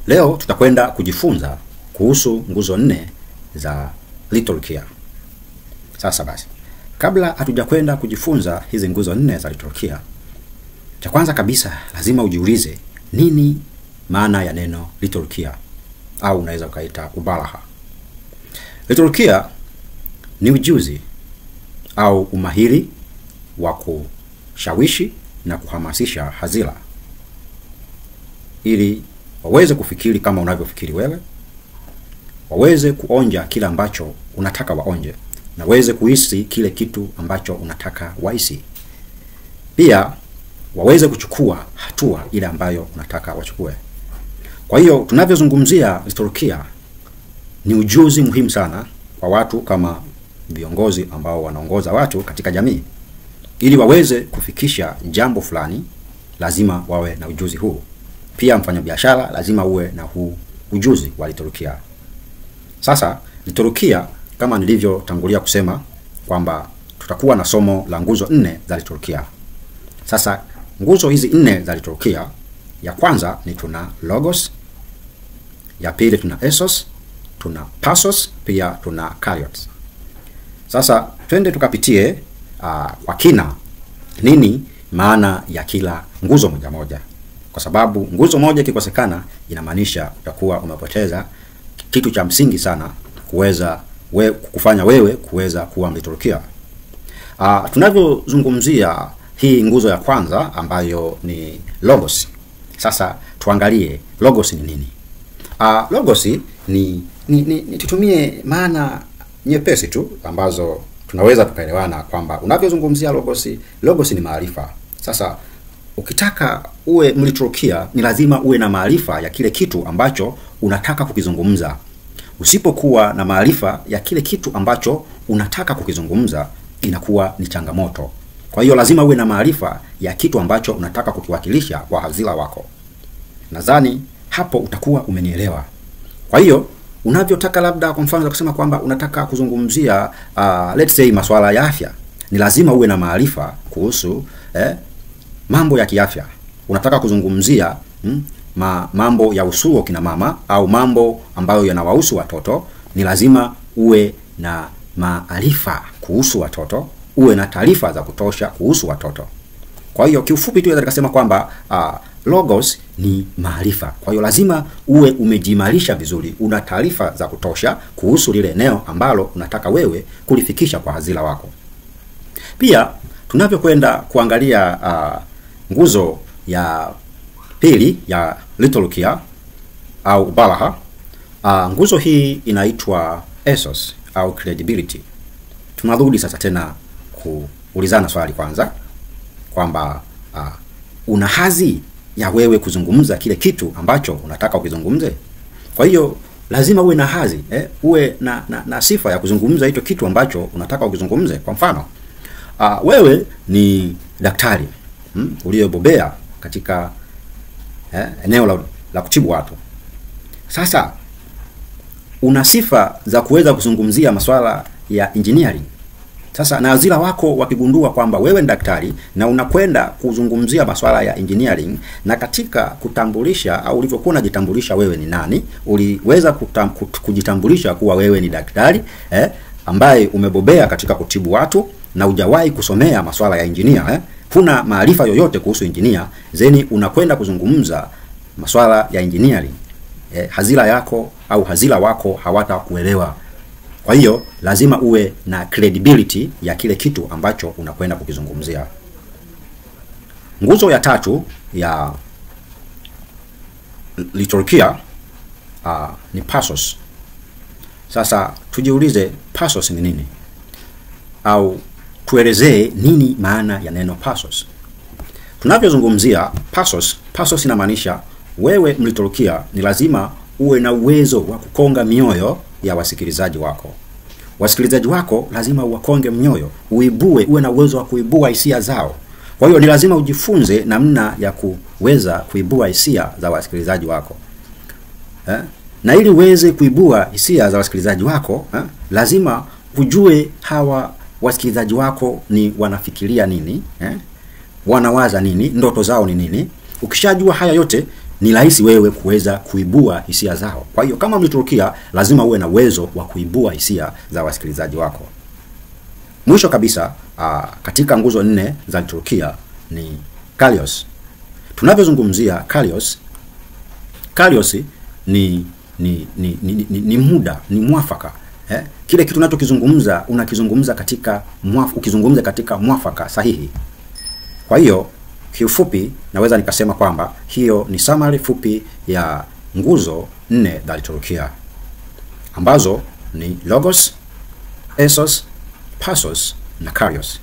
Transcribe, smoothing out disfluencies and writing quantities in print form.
Leo tutakwenda kujifunza kuhusu nguzo 4 za liturgia. Sasa basi, kabla hatujakwenda kujifunza hizi nguzo 4 za liturgia, cha kwanza kabisa lazima ujiulize nini maana ya neno liturgia, au unaweza ukaita ubalaha. Liturgia ni ujuzi au umahiri wa kushawishi na kuhamasisha hadhira ili waweze kufikiri kama unavyofikiri wewe, waweze kuonja kile ambacho unataka waonje, na waweze kuhisi kile kitu ambacho unataka wahisi. Pia waweze kuchukua hatua ile ambayo unataka wachukue. Kwa hiyo tunavyozungumzia liturgia, ni ujuzi muhimu sana kwa watu kama viongozi ambao wanaongoza watu katika jamii. Ili waweze kufikisha jambo fulani, lazima wawe na ujuzi huu. Pia mfanyabiashara lazima uwe na huu ujuzi wa liturgia. Sasa liturgia, kama nilivyotangulia kusema kwamba tutakuwa na somo la nguzo 4 za liturgia. Sasa nguzo hizi 4 za liturgia, ya kwanza ni tuna logos, ya pili tuna esos, tuna pasos, pia tuna karios. Sasa twende tukapitie kwa kina nini maana ya kila nguzo moja moja, kwa sababu nguzo moja ikikosekana inamaanisha utakuwa umepoteza kitu cha msingi sana kuweza kufanya wewe kuweza kuwa liturgia. Tunavyozungumzia hii nguzo ya kwanza ambayo ni logos. Sasa tuangalie logos ni nini. Logos ni tutumie maana nyepesi tu ambazo tunaweza tukaelewana kwamba unavyozungumzia logos ni maarifa. Sasa ukitaka uwe mliturgia, ni lazima uwe na maarifa ya kile kitu ambacho unataka kukizungumza. Usipokuwa na maarifa ya kile kitu ambacho unataka kukizungumza, inakuwa ni changamoto. Kwa hiyo lazima uwe na maarifa ya kitu ambacho unataka kukiwakilisha kwa hadhira wako. Nadhani hapo utakuwa umenielewa. Kwa hiyo unavyotaka labda kwa mfano kusema kwamba unataka kuzungumzia let's say masuala ya afya, ni lazima uwe na maarifa kuhusu mambo ya kiafya. Unataka kuzungumzia mambo ya usuo kina mama au mambo ambayo yanawahusu watoto, ni lazima uwe na maarifa kuhusu watoto, uwe na taarifa za kutosha kuhusu watoto. Kwa hiyo kiufupi tu naweza kusema kwamba logos ni maarifa. Kwa hiyo lazima uwe umejimarisha vizuri, una taarifa za kutosha kuhusu lile eneo ambalo unataka wewe kulifikisha kwa hadhira wako. Pia tunavyokwenda kuangalia nguzo ya pili ya liturgia au ubalaha, nguzo hii inaitwa esos au credibility. Tunarudi sasa tena kuulizana swali kwanza kwamba una hadhi ya wewe kuzungumza kile kitu ambacho unataka ukizungumze. Kwa hiyo lazima uwe na hadhi, uwe na sifa ya kuzungumza hicho kitu ambacho unataka ukizungumze. Kwa mfano, wewe ni daktari uliyebobea katika eneo la kutibu watu. Sasa una sifa za kuweza kuzungumzia masuala ya engineering. Sasa na hadhira wako wakigundua kwamba wewe ni daktari na unakwenda kuzungumzia masuala ya engineering, na katika kutambulisha au ulivyokuwa unajitambulisha wewe ni nani, uliweza kujitambulisha kuwa wewe ni daktari ambaye umebobea katika kutibu watu na hujawahi kusomea masuala ya engineer, huna maarifa yoyote kuhusu engineer, zeni unakwenda kuzungumza masuala ya engineering, hadhira yako au hadhira wako hawatakuelewa. Kwa hiyo lazima uwe na credibility ya kile kitu ambacho unakwenda kukizungumzia. Nguzo ya tatu ya liturgia ni pasos. Sasa tujiulize pasos ni nini, au tuelezee nini maana ya neno pasos. Tunavyozungumzia pasos inamaanisha wewe mliturgia ni lazima uwe na uwezo wa kukonga mioyo ya wasikilizaji wako. Wasikilizaji wako lazima uwakonge mioyo, uwe na uwezo wa kuibua hisia zao. Kwa hiyo ni lazima ujifunze namna ya kuweza kuibua hisia za wasikilizaji wako. Na ili uweze kuibua hisia za wasikilizaji wako, lazima ujue hawa wasikilizaji wako ni wanafikiria nini, wanawaza nini, ndoto zao ni nini. Ukishajua haya yote, ni rahisi wewe kuweza kuibua hisia zao. Kwa hiyo kama mliturukia, lazima uwe na uwezo wa kuibua hisia za wasikilizaji wako. Mwisho kabisa, katika nguzo 4 za liturujia ni Kalios. Tunavyozungumzia Kalios ni muda, ni mwafaka. Kile kitu unachokizungumza unakizungumza ukizungumza katika mwafaka sahihi. Kwa hiyo kiufupi naweza nikasema kwamba hiyo ni summary fupi ya nguzo 4 za liturujia ambazo ni Logos, Ethos, Pathos na Kalios.